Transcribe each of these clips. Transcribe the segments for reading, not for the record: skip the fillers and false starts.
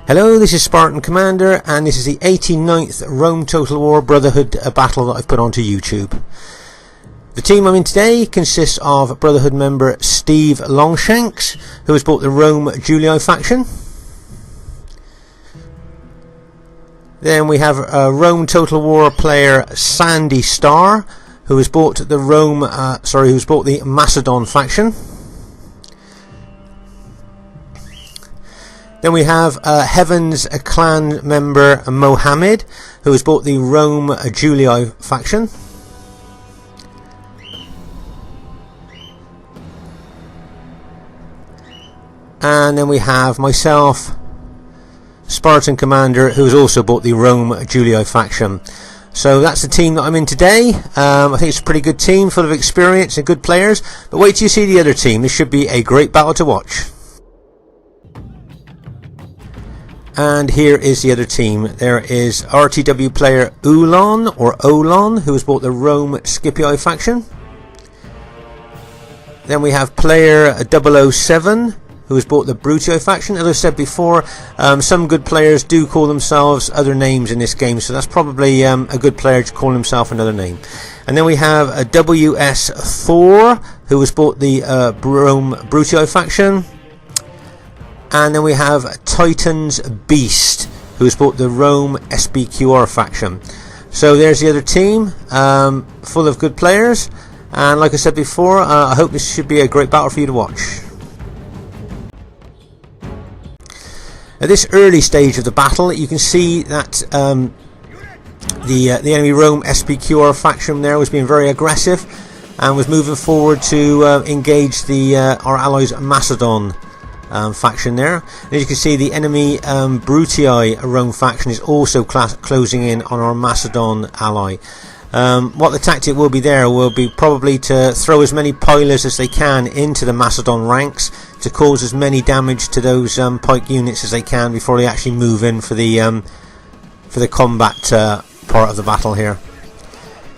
Hello, this is Spartan Commander, and this is the 89th Rome Total War Brotherhood battle that I've put onto YouTube. The team I'm in today consists of Brotherhood member Steve Longshanks, who has bought the Rome Julii faction. Then we have Rome Total War player Sandy Star, who has bought the who's bought the Macedon faction. Then we have Heaven's clan member Mohammed, who has bought the Rome Julii faction. And then we have myself, Spartan Commander, who has also bought the Rome Julii faction. So that's the team that I'm in today. I think it's a pretty good team, full of experience and good players. But wait till you see the other team. This should be a great battle to watch. And here is the other team. There is RTW player Olon, who has bought the Rome Scipii faction. Then we have player 007, who has bought the Brutii faction. As I said before, some good players do call themselves other names in this game, so that's probably a good player to call himself another name. And then we have a WS Thor, who has bought the Rome Brutii faction. And then we have Titan's Beast, who has bought the Rome SBQR faction. So there's the other team, full of good players. And like I said before, I hope this should be a great battle for you to watch. At this early stage of the battle, you can see that the enemy Rome SBQR faction there was being very aggressive and was moving forward to engage our allies Macedon faction there. And as you can see, the enemy Brutii Rome faction is also closing in on our Macedon ally. What the tactic will be there will be probably to throw as many pilers as they can into the Macedon ranks to cause as many damage to those pike units as they can before they actually move in for the combat part of the battle here.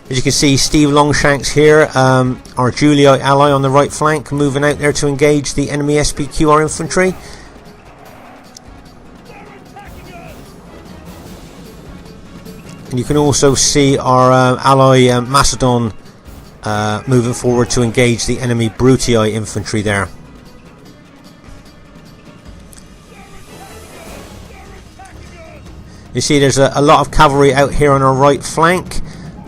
As you can see, Steve Longshanks here, our Julii ally on the right flank, moving out there to engage the enemy SBQR infantry. And you can also see our ally Macedon moving forward to engage the enemy Brutii infantry there. You see there's a lot of cavalry out here on our right flank,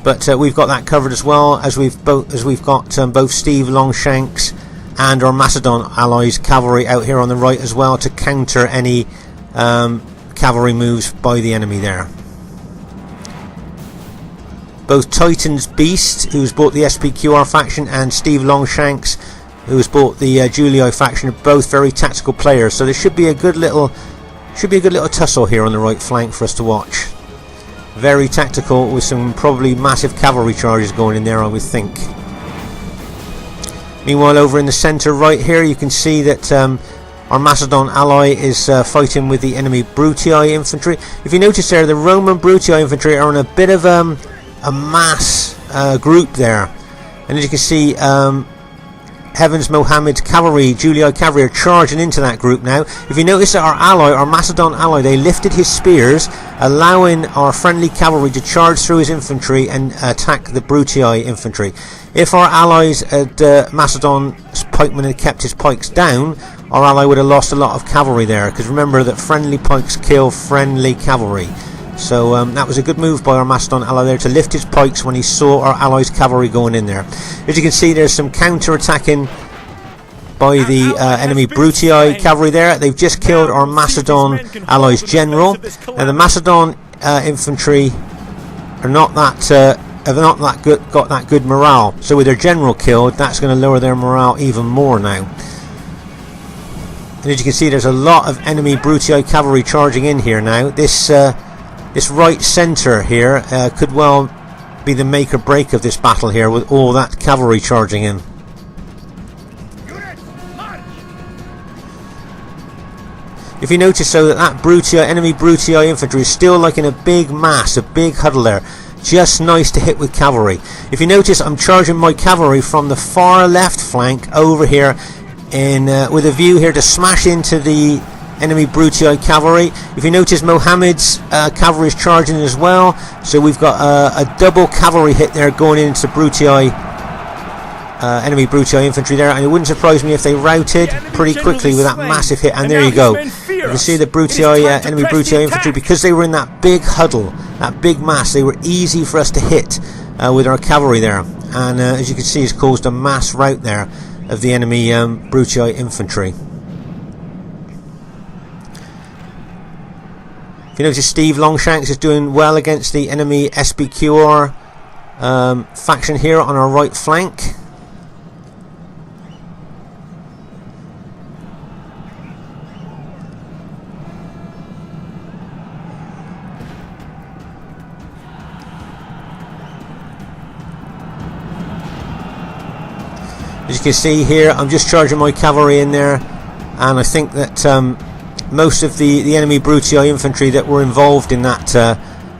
but we've got that covered as well, as we've got both Steve Longshanks and our Macedon allies cavalry out here on the right as well to counter any cavalry moves by the enemy there. Both Titan's Beast, who's bought the SPQR faction, and Steve Longshanks, who's bought the Julii faction, are both very tactical players. So there should be a good little tussle here on the right flank for us to watch. Very tactical, with some probably massive cavalry charges going in there, I would think. Meanwhile, over in the centre right here, you can see that our Macedon ally is fighting with the enemy Brutii infantry. If you notice there, the Roman Brutii infantry are in a bit of a mass group there, and as you can see, Heaven's Mohammed's cavalry, Julii cavalry, are charging into that group now. If you notice that our Macedon ally, they lifted his spears, allowing our friendly cavalry to charge through his infantry and attack the Brutii infantry. If our allies at Macedon's pikeman had kept his pikes down, our ally would have lost a lot of cavalry there, because remember that friendly pikes kill friendly cavalry. So that was a good move by our Macedon ally there to lift his pikes when he saw our allies' cavalry going in there. As you can see, there's some counter-attacking by the enemy Brutii cavalry there. They've just killed our Macedon allies' general. Now the Macedon infantry are not that got that good morale. So with their general killed, that's going to lower their morale even more now. And as you can see, there's a lot of enemy Brutii cavalry charging in here now. This right centre here could well be the make or break of this battle here, with all that cavalry charging in. If you notice, so that enemy Brutii infantry is still like in a big mass, a big huddle there. Just nice to hit with cavalry. If you notice, I'm charging my cavalry from the far left flank over here, with a view here to smash into the enemy Brutii cavalry. If you notice, Mohammed's cavalry is charging as well, so we've got a double cavalry hit there going into Brutii, enemy Brutii infantry there, and it wouldn't surprise me if they routed pretty quickly with that massive hit. And there you go. You can see the Brutii, enemy Brutii infantry, because they were in that big huddle, that big mass, they were easy for us to hit with our cavalry there. And as you can see, it's caused a mass rout there of the enemy Brutii infantry. If you notice, Steve Longshanks is doing well against the enemy SBQR faction here on our right flank. As you can see here, I'm just charging my cavalry in there, and I think that most of the enemy Brutii infantry that were involved in that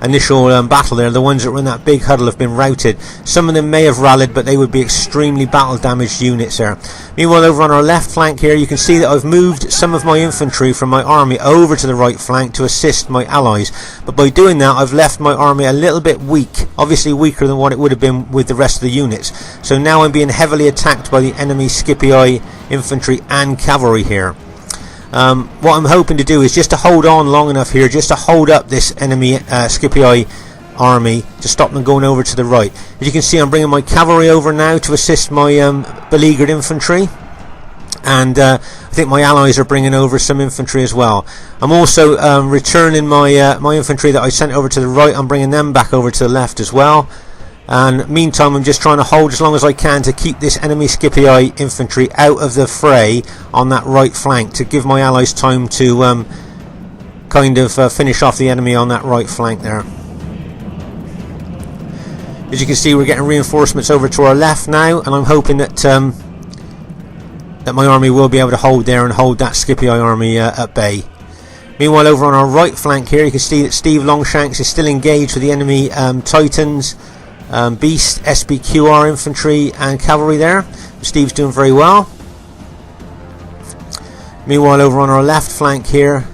initial battle there, the ones that were in that big huddle, have been routed. Some of them may have rallied, but they would be extremely battle damaged units there. Meanwhile, over on our left flank here, you can see that I've moved some of my infantry from my army over to the right flank to assist my allies, but by doing that I've left my army a little bit weak, obviously weaker than what it would have been with the rest of the units. So now I'm being heavily attacked by the enemy Scipii infantry and cavalry here. What I'm hoping to do is just to hold on long enough here, just to hold up this enemy Scipii army to stop them going over to the right. As you can see, I'm bringing my cavalry over now to assist my beleaguered infantry, and I think my allies are bringing over some infantry as well. I'm also returning my my infantry that I sent over to the right. I'm bringing them back over to the left as well. And meantime, I'm just trying to hold as long as I can to keep this enemy Scipii infantry out of the fray on that right flank, to give my allies time to kind of finish off the enemy on that right flank there. As you can see, we're getting reinforcements over to our left now, and I'm hoping that that my army will be able to hold there and hold that Scipii army at bay. Meanwhile, over on our right flank here, you can see that Steve Longshanks is still engaged with the enemy Titans, Beast, SBQR infantry and cavalry there. Steve's doing very well. Meanwhile, over on our left flank here,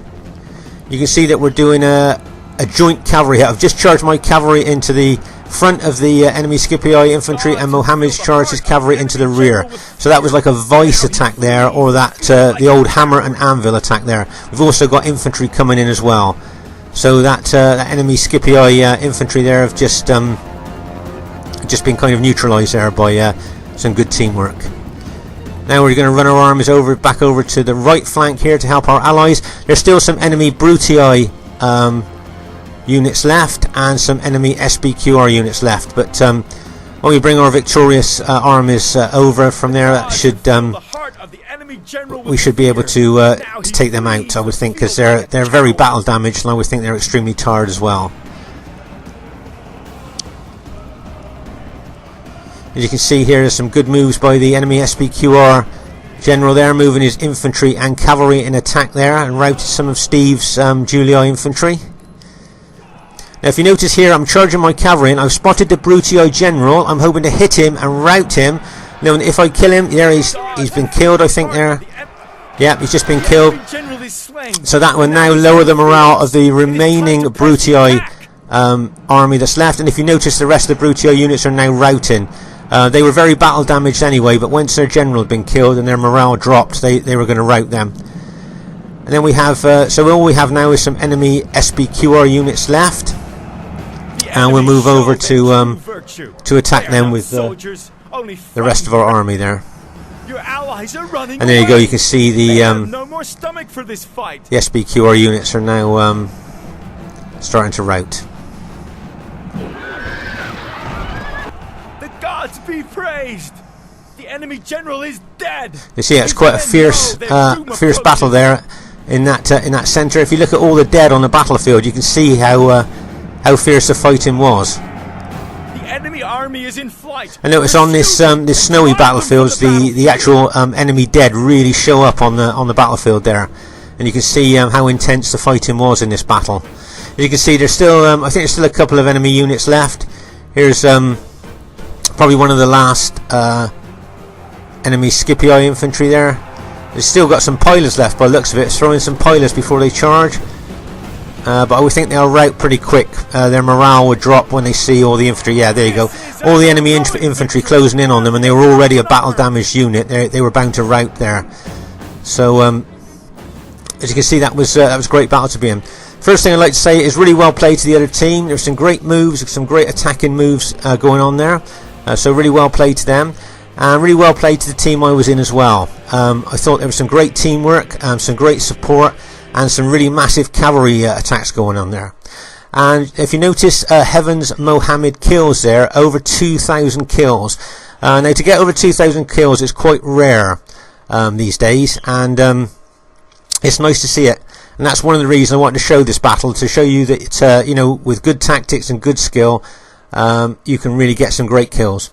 you can see that we're doing a joint cavalry hit. I've just charged my cavalry into the front of the enemy Scipii infantry, and Mohammed's charged his cavalry into the rear. So that was like a vice attack there, or that the old hammer and anvil attack there. We've also got infantry coming in as well. So that enemy Scipii infantry there have just been kind of neutralised there by some good teamwork. Now we're going to run our armies back over to the right flank here to help our allies. There's still some enemy Brutii units left and some enemy SBQR units left, but when we bring our victorious armies over from there, that should we should be able to take them out, I would think, because they're very battle damaged, and I would think they're extremely tired as well. As you can see here, there's some good moves by the enemy SBQR general there, moving his infantry and cavalry in attack there, and routed some of Steve's Julii infantry. Now if you notice here, I'm charging my cavalry, and I've spotted the Brutii general. I'm hoping to hit him and rout him. Now if I kill him, there he's been killed, I think there. Yeah, he's just been killed. So that will now lower the morale of the remaining Brutii army that's left. And if you notice, the rest of the Brutii units are now routing. They were very battle damaged anyway, but once their general had been killed and their morale dropped, they were going to rout them. And then we have, so all we have now is some enemy SBQR units left, and we'll move over to attack them with the rest of our army there. And there you go, you can see the SBQR units are now starting to rout. Be praised. The enemy general is dead. You see, it's quite a fierce battle there in that centre. If you look at all the dead on the battlefield, you can see how fierce the fighting was. The enemy army is in flight. And notice on this snowy battlefields, the actual enemy dead really show up on the battlefield there, and you can see how intense the fighting was in this battle. As you can see, there's still I think there's still a couple of enemy units left. Here's probably one of the last enemy Scipii infantry there. They've still got some pilots left by the looks of it, throwing some pilots before they charge. But I would think they'll rout pretty quick. Their morale would drop when they see all the infantry. Yeah, there you go. All the enemy infantry closing in on them, and they were already a battle damaged unit. They were bound to rout there. So as you can see, that was a great battle to be in. First thing I'd like to say is really well played to the other team. There's some great moves, some great attacking moves going on there. So really well played to them. And really well played to the team I was in as well. I thought there was some great teamwork, some great support, and some really massive cavalry attacks going on there. And if you notice, Heavens Mohammed kills there, over 2,000 kills. Now to get over 2,000 kills is quite rare these days, and it's nice to see it. And that's one of the reasons I wanted to show this battle, to show you that you know, with good tactics and good skill, you can really get some great kills.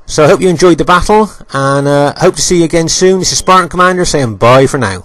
So I hope you enjoyed the battle, and hope to see you again soon. This is Spartan Commander saying bye for now.